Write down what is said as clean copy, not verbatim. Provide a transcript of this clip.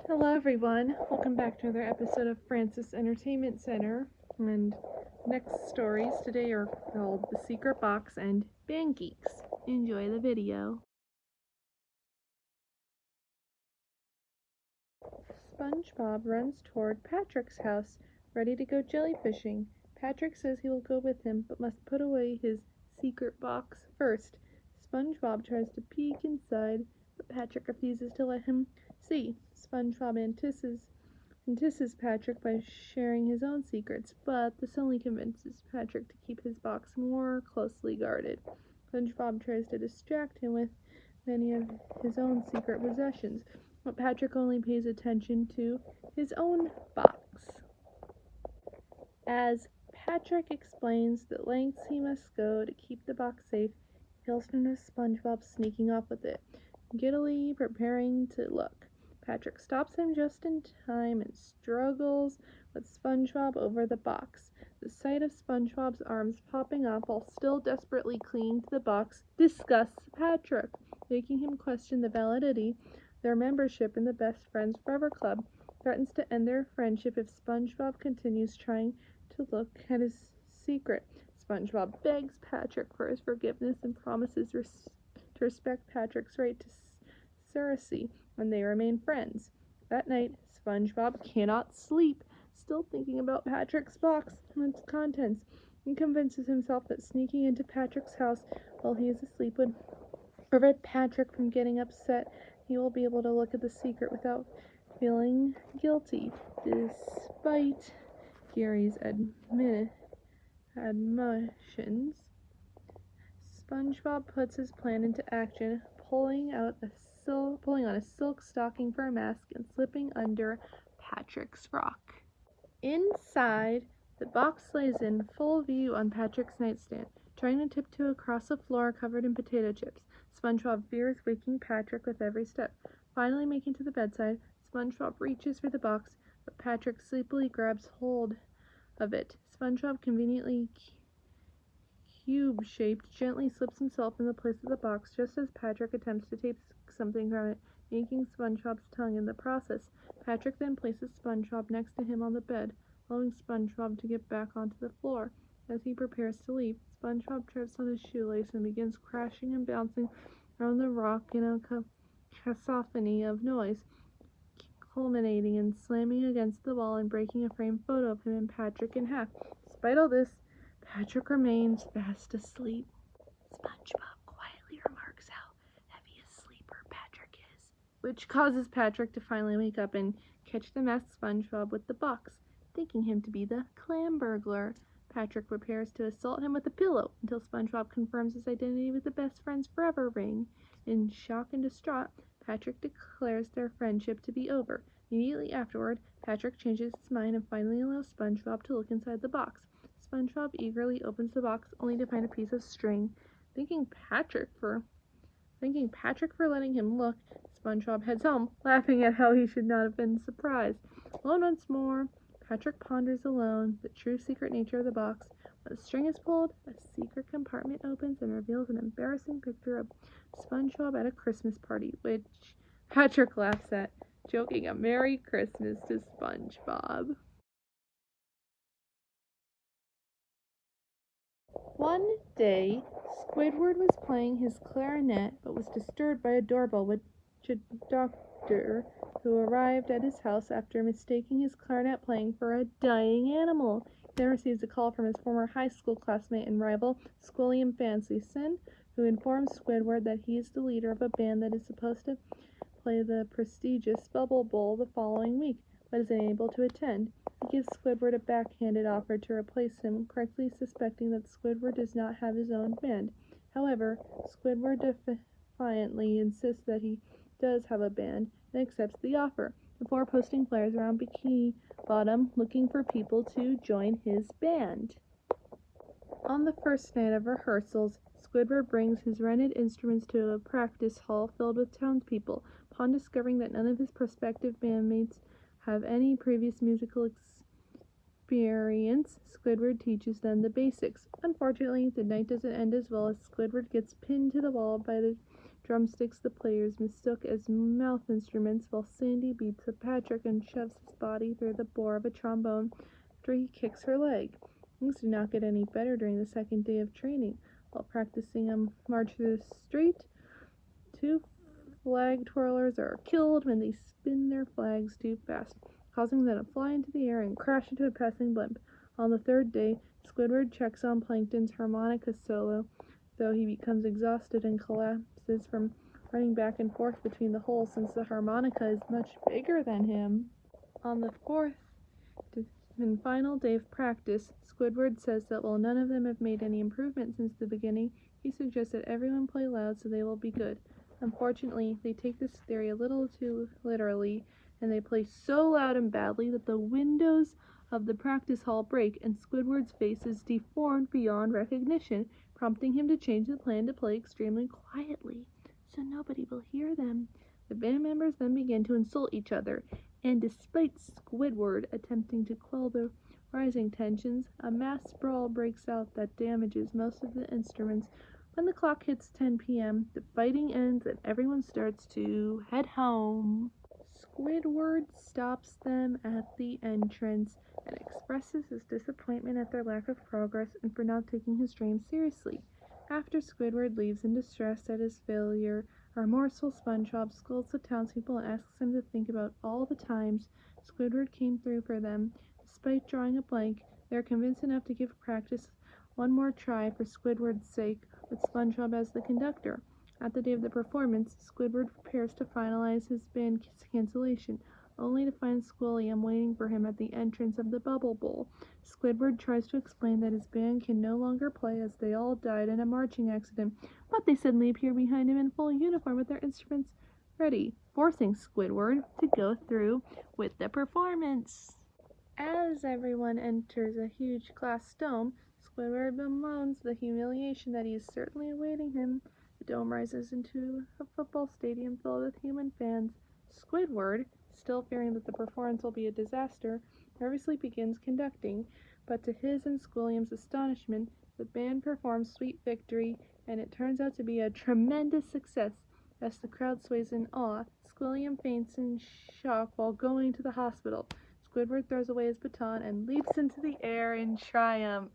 Hello everyone, welcome back to another episode of Francis Entertainment Center, and next stories today are called The Secret Box and Band Geeks. Enjoy the video. SpongeBob runs toward Patrick's house, ready to go jellyfishing. Patrick says he will go with him, but must put away his secret box first. SpongeBob tries to peek inside, but Patrick refuses to let him see. SpongeBob entices Patrick by sharing his own secrets, but this only convinces Patrick to keep his box more closely guarded. SpongeBob tries to distract him with many of his own secret possessions, but Patrick only pays attention to his own box. As Patrick explains the lengths he must go to keep the box safe, he feels to notice SpongeBob sneaking off with it, giddily preparing to look. Patrick stops him just in time and struggles with SpongeBob over the box. The sight of SpongeBob's arms popping up while still desperately clinging to the box disgusts Patrick, making him question the validity of their membership in the Best Friends Forever Club. Threatens to end their friendship if SpongeBob continues trying to look at his secret. SpongeBob begs Patrick for his forgiveness and promises to respect Patrick's right to secrecy when they remain friends. That night, SpongeBob cannot sleep, still thinking about Patrick's box and its contents, and convinces himself that sneaking into Patrick's house while he is asleep would prevent Patrick from getting upset. He will be able to look at the secret without feeling guilty. Despite Gary's admonitions, SpongeBob puts his plan into action, pulling on a silk stocking for a mask and slipping under Patrick's rock. Inside, the box lays in full view on Patrick's nightstand, trying to tiptoe across a floor covered in potato chips. SpongeBob fears waking Patrick with every step. Finally making to the bedside, SpongeBob reaches for the box, but Patrick sleepily grabs hold of it. SpongeBob, conveniently cube-shaped, gently slips himself in the place of the box just as Patrick attempts to take something from it, yanking SpongeBob's tongue in the process. Patrick then places SpongeBob next to him on the bed, allowing SpongeBob to get back onto the floor. As he prepares to leave, SpongeBob trips on his shoelace and begins crashing and bouncing around the rock in a cacophony of noise, culminating in slamming against the wall and breaking a framed photo of him and Patrick in half. Despite all this, Patrick remains fast asleep. SpongeBob quietly remarks how heavy a sleeper Patrick is, which causes Patrick to finally wake up and catch the masked SpongeBob with the box, thinking him to be the clam burglar. Patrick prepares to assault him with a pillow until SpongeBob confirms his identity with the Best Friends Forever ring. In shock and distraught, Patrick declares their friendship to be over. Immediately afterward, Patrick changes his mind and finally allows SpongeBob to look inside the box. SpongeBob eagerly opens the box only to find a piece of string. Thanking Patrick for letting him look, SpongeBob heads home, laughing at how he should not have been surprised. Alone once more, Patrick ponders alone the true secret nature of the box. When the string is pulled, a secret compartment opens and reveals an embarrassing picture of SpongeBob at a Christmas party, which Patrick laughs at, joking a Merry Christmas to SpongeBob. One day, Squidward was playing his clarinet, but was disturbed by a doorbell which a doctor who arrived at his house after mistaking his clarinet playing for a dying animal. He then receives a call from his former high school classmate and rival, Squilliam Fancyson, who informs Squidward that he is the leader of a band that is supposed to play the prestigious Bubble Bowl the following week, but is unable to attend. He gives Squidward a backhanded offer to replace him, correctly suspecting that Squidward does not have his own band. However, Squidward defiantly insists that he does have a band and accepts the offer, before posting flyers around Bikini Bottom looking for people to join his band. On the first night of rehearsals, Squidward brings his rented instruments to a practice hall filled with townspeople. Upon discovering that none of his prospective bandmates have any previous musical experience, Squidward teaches them the basics. Unfortunately, the night doesn't end as well, as Squidward gets pinned to the wall by the Drumsticks the players mistook as mouth instruments, while Sandy beats up Patrick and shoves his body through the bore of a trombone after he kicks her leg. Things do not get any better during the second day of training. While practicing a march through the street, 2 flag twirlers are killed when they spin their flags too fast, causing them to fly into the air and crash into a passing blimp. On the third day, Squidward checks on Plankton's harmonica solo, though he becomes exhausted and collapses from running back and forth between the holes since the harmonica is much bigger than him. On the fourth and final day of practice, Squidward says that while none of them have made any improvement since the beginning, he suggests that everyone play loud so they will be good. Unfortunately, they take this theory a little too literally, and they play so loud and badly that the windows of the practice hall break and Squidward's face is deformed beyond recognition, prompting him to change the plan to play extremely quietly, so nobody will hear them. The band members then begin to insult each other, and despite Squidward attempting to quell the rising tensions, a mass brawl breaks out that damages most of the instruments. When the clock hits 10 p.m., the fighting ends and everyone starts to head home. Squidward stops them at the entrance and expresses his disappointment at their lack of progress and for not taking his dreams seriously. After Squidward leaves in distress at his failure, our remorseful SpongeBob scolds the townspeople and asks them to think about all the times Squidward came through for them. Despite drawing a blank, they are convinced enough to give practice one more try for Squidward's sake, with SpongeBob as the conductor. At the day of the performance, Squidward prepares to finalize his band cancellation, only to find Squilliam waiting for him at the entrance of the Bubble Bowl. Squidward tries to explain that his band can no longer play as they all died in a marching accident, but they suddenly appear behind him in full uniform with their instruments ready, forcing Squidward to go through with the performance. As everyone enters a huge glass dome, Squidward bemoans the humiliation that is certainly awaiting him. The dome rises into a football stadium filled with human fans. Squidward, still fearing that the performance will be a disaster, nervously begins conducting, but to his and Squilliam's astonishment, the band performs Sweet Victory, and it turns out to be a tremendous success. As the crowd sways in awe, Squilliam faints in shock while going to the hospital. Squidward throws away his baton and leaps into the air in triumph.